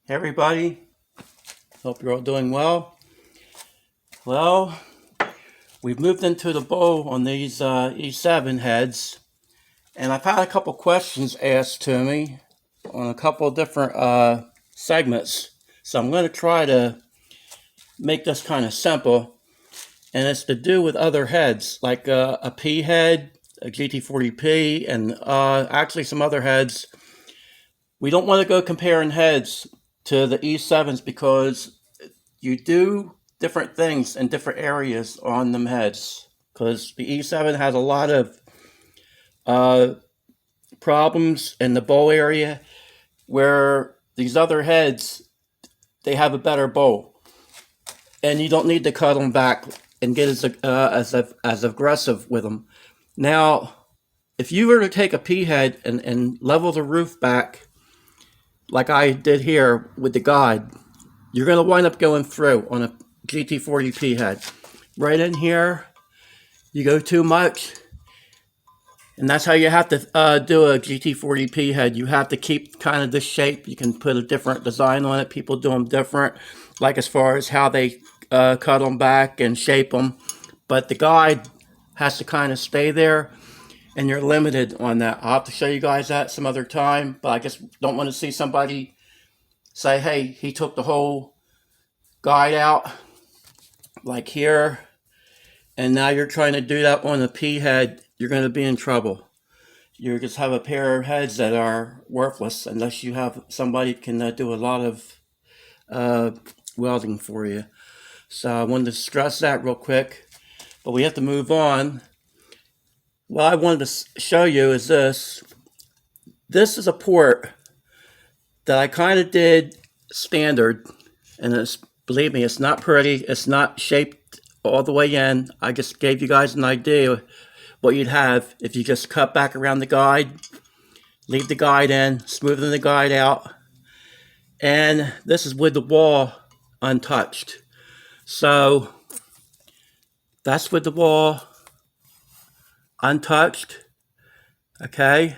Hey everybody, hope you're all doing well. Well, we've moved into the bowl on these E7 heads, and I've had a couple questions asked to me on a couple different segments. So I'm going to try to make this kind of simple, and it's to do with other heads, like a P head, a GT40P, and actually some other heads. We don't want to go comparing heads to the E7s because you do different things in different areas on them heads. Because the E7 has a lot of problems in the bowl area where these other heads, they have a better bowl. And you don't need to cut them back and get as aggressive with them. Now, if you were to take a P head and level the roof back, like I did here with the guide, you're going to wind up going through on a GT40P head. Right in here, you go too much, and that's how you have to do a GT40P head. You have to keep kind of this shape. You can put a different design on it. People do them different, like as far as how they cut them back and shape them. But the guide has to kind of stay there, and you're limited on that. I'll have to show you guys that some other time, but I just don't want to see somebody say, hey, he took the whole guide out, like here, and now you're trying to do that on a P head. You're going to be in trouble. You just have a pair of heads that are worthless unless you have somebody who can do a lot of welding for you. So I wanted to stress that real quick, but we have to move on. What I wanted to show you is this. This is a port that I kind of did standard, and it's, believe me, it's not pretty. It's not shaped all the way in. I just gave you guys an idea what you'd have if you just cut back around the guide, leave the guide in, smoothing the guide out, and this is with the wall untouched. So that's with the wall untouched, okay,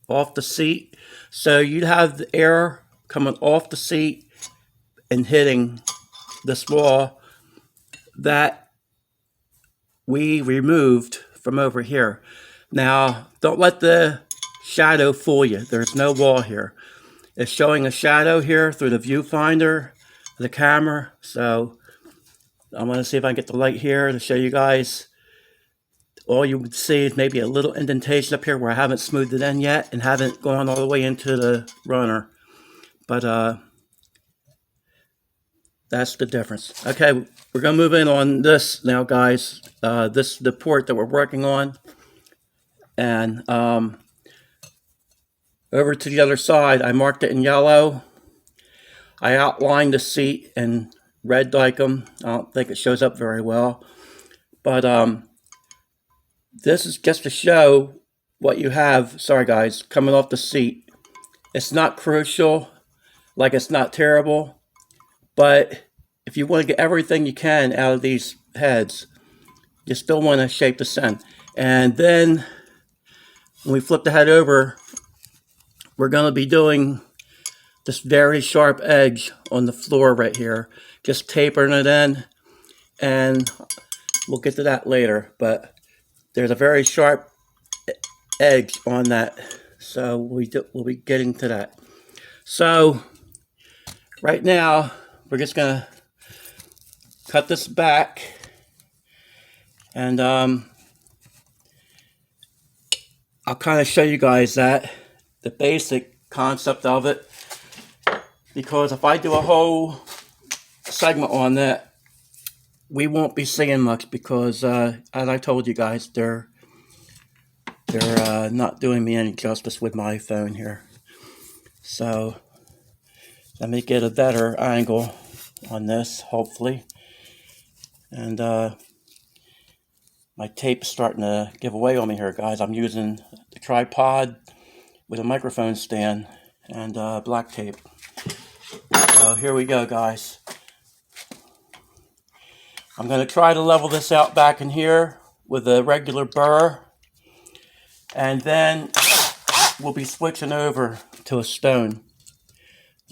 off the seat. So you'd have the air coming off the seat and hitting this wall that we removed from over here. Now, don't let the shadow fool you. There's no wall here. It's showing a shadow here through the viewfinder, the camera. So I'm going to see if I can get the light here to show you guys. All you would see is maybe a little indentation up here where I haven't smoothed it in yet and haven't gone all the way into the runner. But that's the difference. Okay, we're going to move in on this now, guys. This is the port that we're working on. And over to the other side, I marked it in yellow. I outlined the seat in red dicum. I don't think it shows up very well. But this is just to show what you have, sorry guys, coming off the seat. It's not crucial, like it's not terrible, but if you want to get everything you can out of these heads, you still want to shape this in. And then when we flip the head over, we're going to be doing this very sharp edge on the floor right here, just tapering it in, and we'll get to that later, but there's a very sharp edge on that, so we'll be getting to that. So right now we're just gonna cut this back, and I'll kind of show you guys that the basic concept of it, because if I do a whole segment on that, we won't be seeing much because, as I told you guys, they're not doing me any justice with my phone here. So let me get a better angle on this, hopefully. And my tape's starting to give away on me here, guys. I'm using the tripod with a microphone stand and black tape. So here we go, guys. I'm going to try to level this out back in here with a regular burr, and then we'll be switching over to a stone.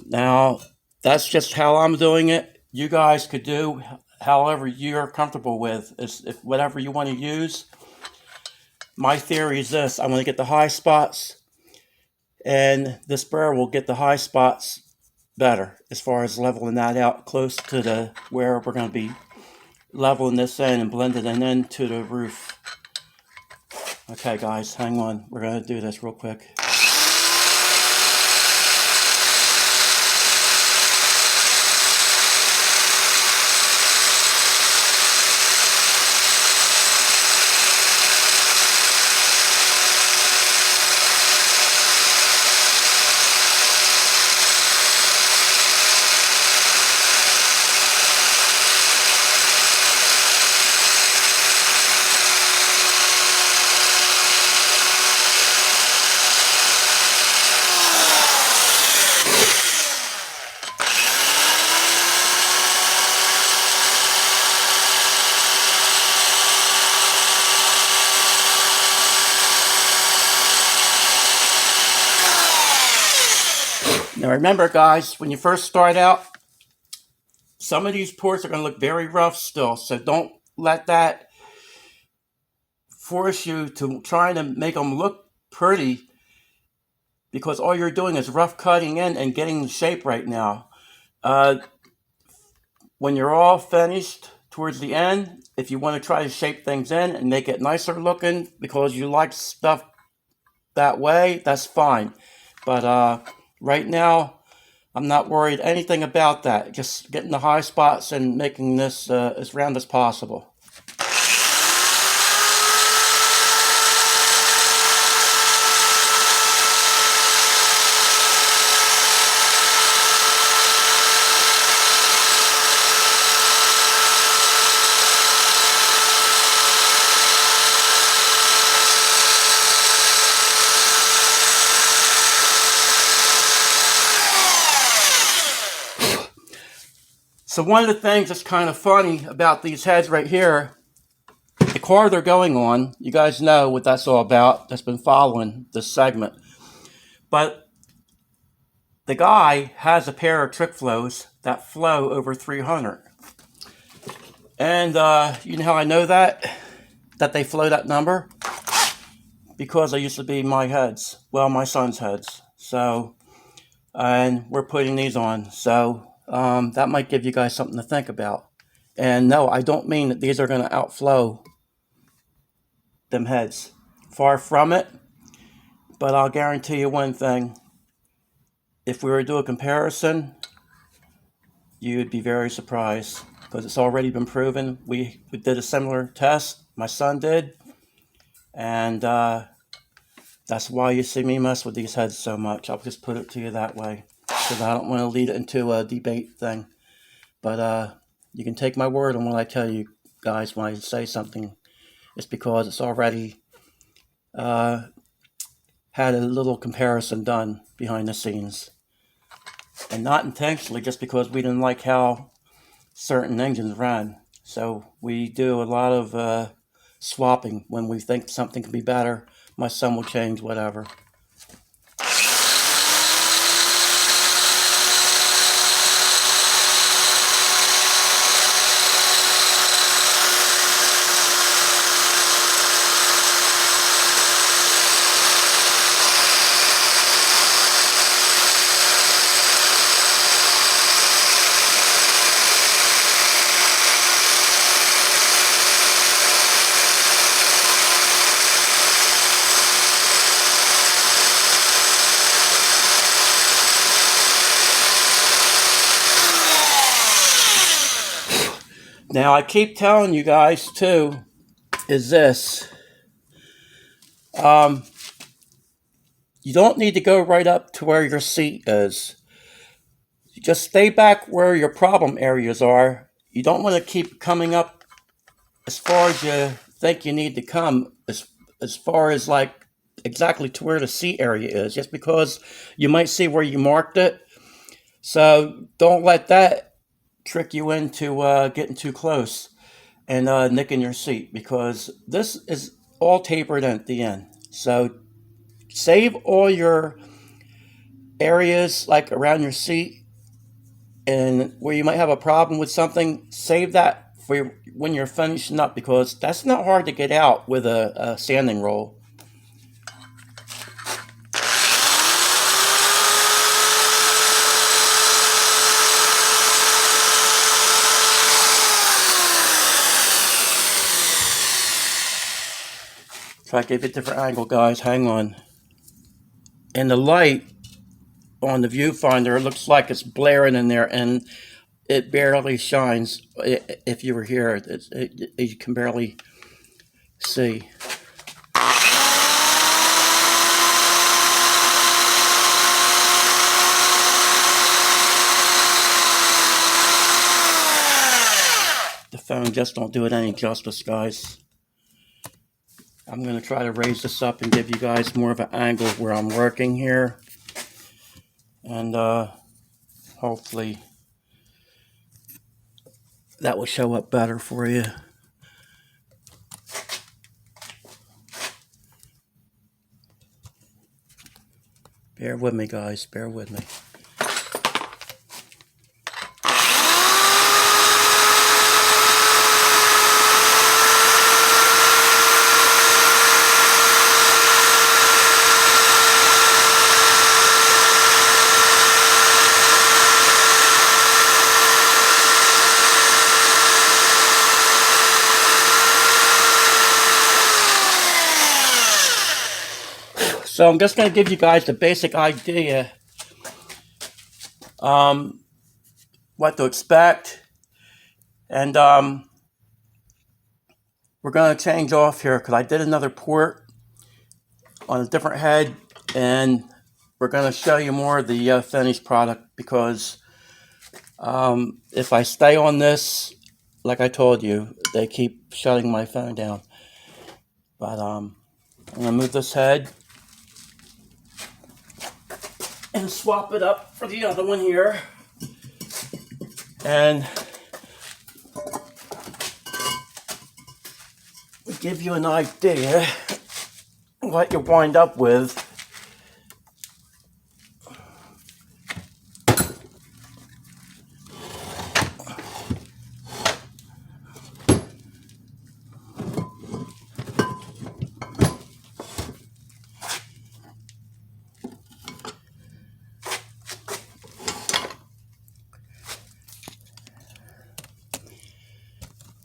Now, That's just how I'm doing it. You guys could do however you're comfortable with. If whatever you want to use. My theory is this: I'm going to get the high spots, and the sprayer will get the high spots better as far as leveling that out close to the where we're going to be leveling this in and blending it into the roof. Okay, guys, hang on. We're going to do this real quick. Now remember, guys, when you first start out, some of these ports are going to look very rough still, so don't let that force you to trying to make them look pretty, because all you're doing is rough cutting in and getting the shape right now. When you're all finished towards the end, if you want to try to shape things in and make it nicer looking because you like stuff that way, that's fine. But right now, I'm not worried anything about that. Just getting the high spots and making this as round as possible. So one of the things that's kind of funny about these heads right here, the car they're going on, you guys know what that's all about. That's been following this segment. But the guy has a pair of trick flows that flow over 300. And you know how I know that they flow that number? Because they used to be my heads. Well, my son's heads. So, and we're putting these on. So that might give you guys something to think about. And no, I don't mean that these are going to outflow them heads. Far from it. But I'll guarantee you one thing. If we were to do a comparison, you would be very surprised because it's already been proven. We did a similar test. My son did. And that's why you see me mess with these heads so much. I'll just put it to you that way because I don't want to lead it into a debate thing. But you can take my word on what I tell you guys when I say something. It's because it's already had a little comparison done behind the scenes. And not intentionally, just because we didn't like how certain engines ran. So we do a lot of swapping. When we think something can be better, my son will change whatever. Now, I keep telling you guys, too, is this. You don't need to go right up to where your seat is. You just stay back where your problem areas are. You don't want to keep coming up as far as you think you need to come, as far as like exactly to where the seat area is, just because you might see where you marked it. So don't let that trick you into getting too close and nicking your seat, because this is all tapered at the end. So save all your areas like around your seat and where you might have a problem with something, save that for when you're finishing up, because that's not hard to get out with a sanding roll. Try to give it a different angle, guys. Hang on. And the light on the viewfinder looks like it's blaring in there, and it barely shines. If you were here, you can barely see. The phone just don't do it any justice, guys. I'm going to try to raise this up and give you guys more of an angle where I'm working here. And hopefully that will show up better for you. Bear with me, guys. Bear with me. So I'm just going to give you guys the basic idea what to expect, and we're going to change off here because I did another port on a different head, and we're going to show you more of the finished product, because if I stay on this, like I told you, they keep shutting my phone down. But I'm going to move this head and swap it up for the other one here, and give you an idea what you wind up with.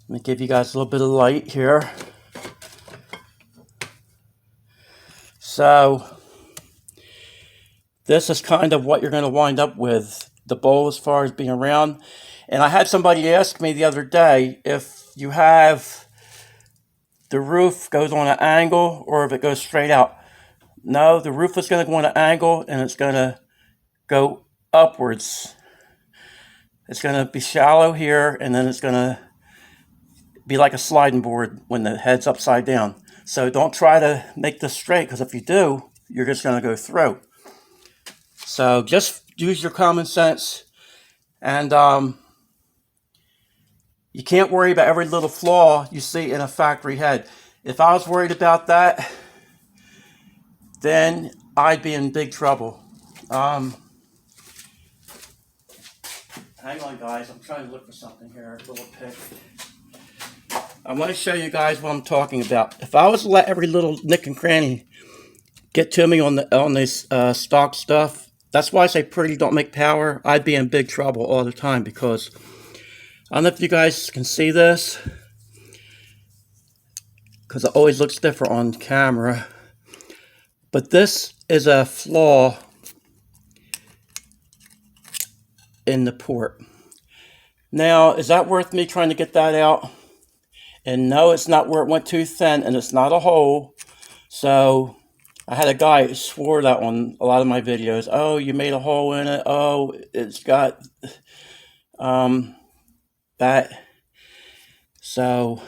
Let me give you guys a little bit of light here. So this is kind of what you're going to wind up with, the bowl as far as being round. And I had somebody ask me the other day if you have the roof goes on an angle or if it goes straight out. No, the roof is going to go on an angle, and it's going to go upwards. It's going to be shallow here, and then it's going to be like a sliding board when the head's upside down. So don't try to make this straight, because if you do, you're just going to go through. So just use your common sense, and you can't worry about every little flaw you see in a factory head. If I was worried about that, then I'd be in big trouble. Hang on, guys. I'm trying to look for something here. A little pick. I want to show you guys what I'm talking about. If I was to let every little nick and cranny get to me on this stock stuff, that's why I say pretty don't make power. I'd be in big trouble all the time, because I don't know if you guys can see this, because it always looks different on camera. But this is a flaw in the port. Now, is that worth me trying to get that out? And no, it's not where it went too thin, and it's not a hole. So I had a guy who swore that on a lot of my videos. Oh, you made a hole in it. Oh, it's got that. So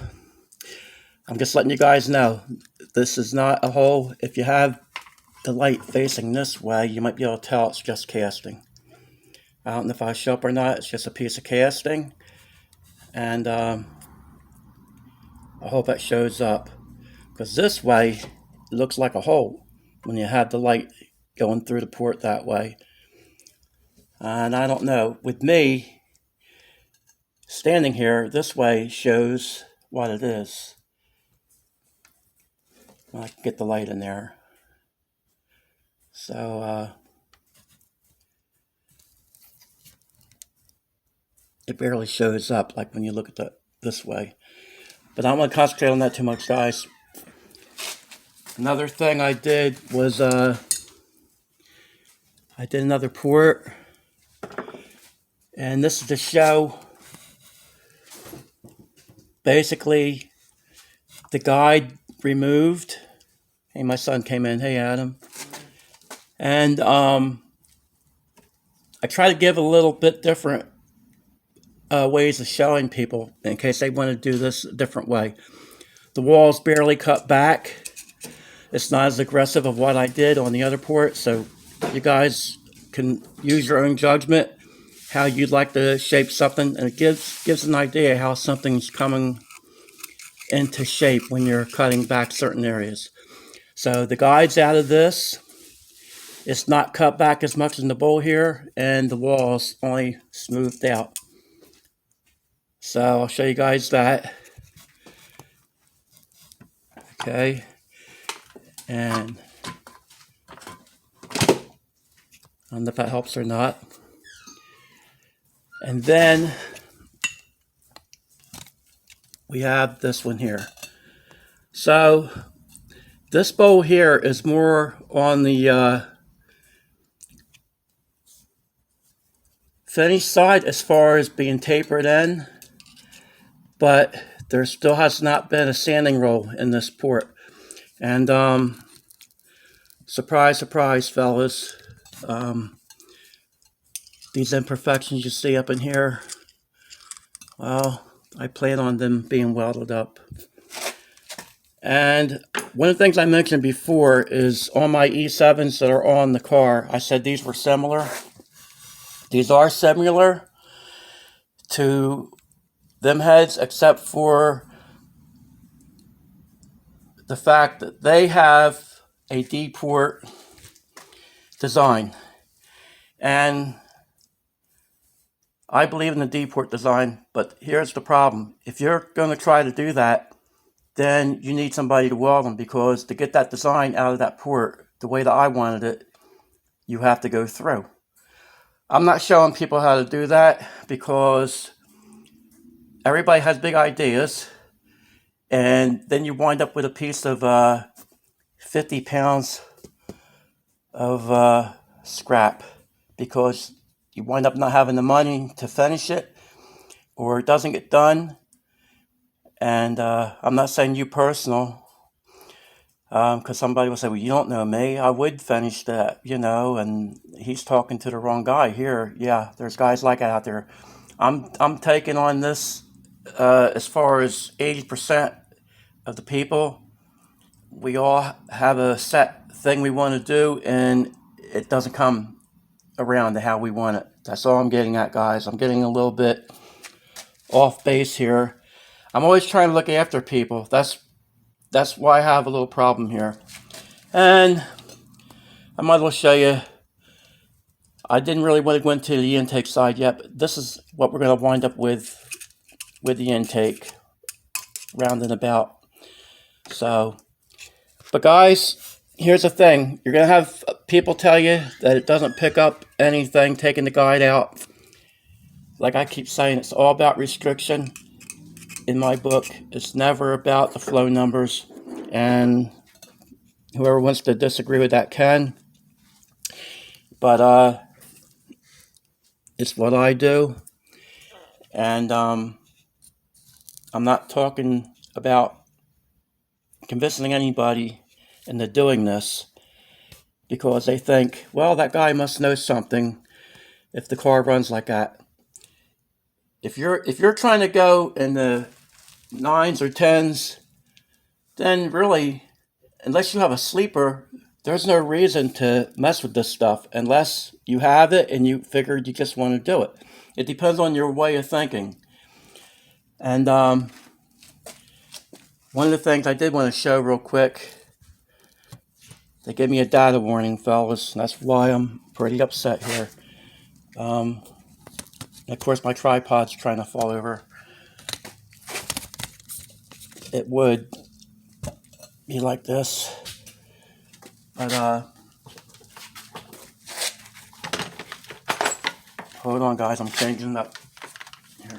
I'm just letting you guys know, this is not a hole. If you have the light facing this way, you might be able to tell it's just casting. I don't know if I show up or not. It's just a piece of casting. And I hope that shows up, because this way it looks like a hole when you have the light going through the port that way. And I don't know, with me standing here this way shows what it is. I can get the light in there. So it barely shows up like when you look at this way. But I don't want to concentrate on that too much, guys. Another thing I did was I did another port. And this is to show basically the guide removed. Hey, my son came in. Hey, Adam. And I try to give a little bit different ways of showing people in case they want to do this a different way. The wall's barely cut back. It's not as aggressive of what I did on the other port, so you guys can use your own judgment how you'd like to shape something, and it gives an idea how something's coming into shape when you're cutting back certain areas. So the guide's out of this. It's not cut back as much in the bowl here, and the wall's only smoothed out. So I'll show you guys that. Okay. And I don't know if that helps or not. And then we have this one here. So this bowl here is more on the finished side as far as being tapered in, but there still has not been a sanding roll in this port. And surprise, surprise, fellas, these imperfections you see up in here, well, I plan on them being welded up. And one of the things I mentioned before is on my E7s that are on the car, I said these were similar. These are similar to them heads, except for the fact that they have a D-port design. And I believe in the D-port design, but here's the problem. If you're going to try to do that, then you need somebody to weld them, because to get that design out of that port the way that I wanted it, you have to go through. I'm not showing people how to do that because everybody has big ideas, and then you wind up with a piece of 50 pounds of scrap because you wind up not having the money to finish it, or it doesn't get done. And I'm not saying you personal, because somebody will say, well, you don't know me. I would finish that, and he's talking to the wrong guy here. Yeah, there's guys like that out there. I'm taking on this as far as 80% of the people. We all have a set thing we want to do, and it doesn't come around to how we want it. That's all I'm getting at, guys. I'm getting a little bit off base here. I'm always trying to look after people. That's why I have a little problem here. And I might as well show you. I didn't really want to go into the intake side yet, but this is what we're going to wind up with the intake, round and about. So, but guys, here's the thing. You're going to have people tell you that it doesn't pick up anything taking the guide out. Like I keep saying, it's all about restriction. In my book, it's never about the flow numbers, and whoever wants to disagree with that can. But it's what I do, and I'm not talking about convincing anybody into doing this because they think, well, that guy must know something if the car runs like that. If you're trying to go in the 9s or 10s, then really, unless you have a sleeper, there's no reason to mess with this stuff unless you have it and you figured you just want to do it. It depends on your way of thinking. And one of the things I did want to show real quick, they gave me a data warning, fellas, and that's why I'm pretty upset here. Of course, my tripod's trying to fall over. It would be like this, but hold on, guys. I'm changing it up here.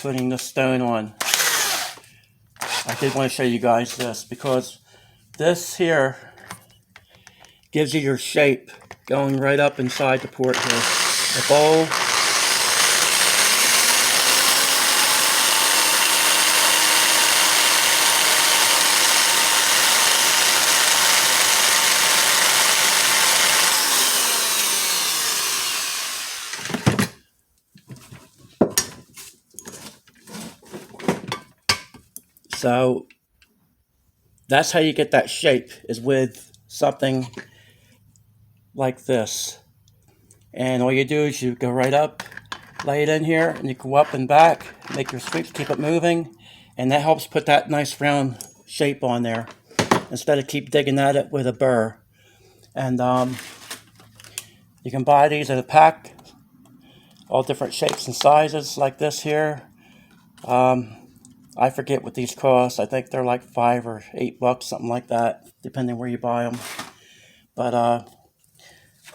Putting the stone on. I did want to show you guys this because this here gives you your shape going right up inside the port here. The bowl. So that's how you get that shape, is with something like this. And all you do is you go right up, lay it in here, and you go up and back, make your sweeps, keep it moving, and that helps put that nice round shape on there instead of keep digging at it with a burr. And you can buy these at a pack, all different shapes and sizes like this here. I forget what these cost. I think they're like $5 or $8, something like that, depending where you buy them. But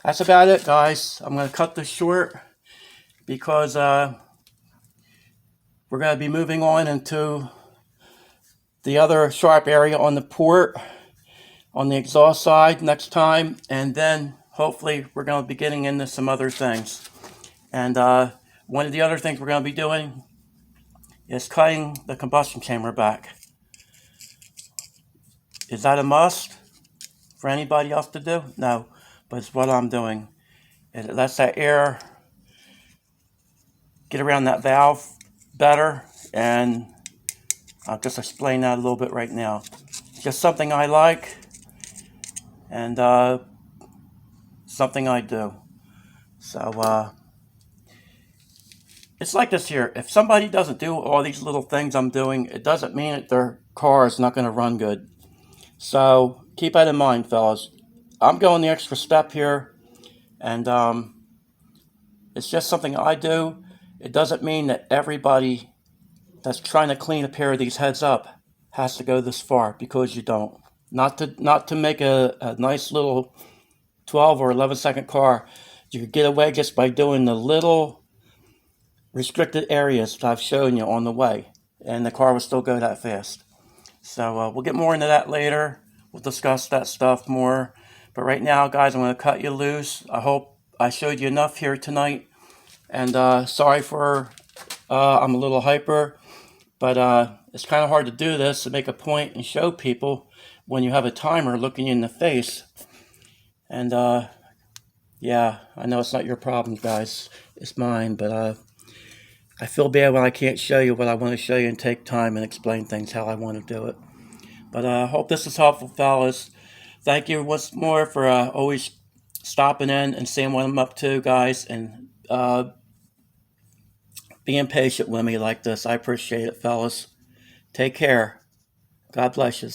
that's about it, guys. I'm going to cut this short because we're going to be moving on into the other sharp area on the port, on the exhaust side next time, and then hopefully we're going to be getting into some other things. And one of the other things we're going to be doing is cutting the combustion chamber back. Is that a must for anybody else to do? No, but it's what I'm doing. It lets that air get around that valve better, and I'll just explain that a little bit right now. It's just something I like, and something I do. So it's like this here. If somebody doesn't do all these little things I'm doing, it doesn't mean that their car is not going to run good. So keep that in mind, fellas. I'm going the extra step here, and it's just something I do. It doesn't mean that everybody that's trying to clean a pair of these heads up has to go this far, because you don't. Not to make a nice little 12 or 11 second car. You could get away just by doing the little restricted areas that I've shown you on the way, and the car will still go that fast. So we'll get more into that later. We'll discuss that stuff more. But right now, guys, I'm going to cut you loose. I hope I showed you enough here tonight. And sorry for I'm a little hyper, but it's kind of hard to do this, to make a point and show people when you have a timer looking you in the face. And yeah, I know it's not your problem, guys. It's mine, but I feel bad when I can't show you what I want to show you and take time and explain things how I want to do it. But I hope this is helpful, fellas. Thank you once more for always stopping in and seeing what I'm up to, guys, and being patient with me like this. I appreciate it, fellas. Take care. God bless you.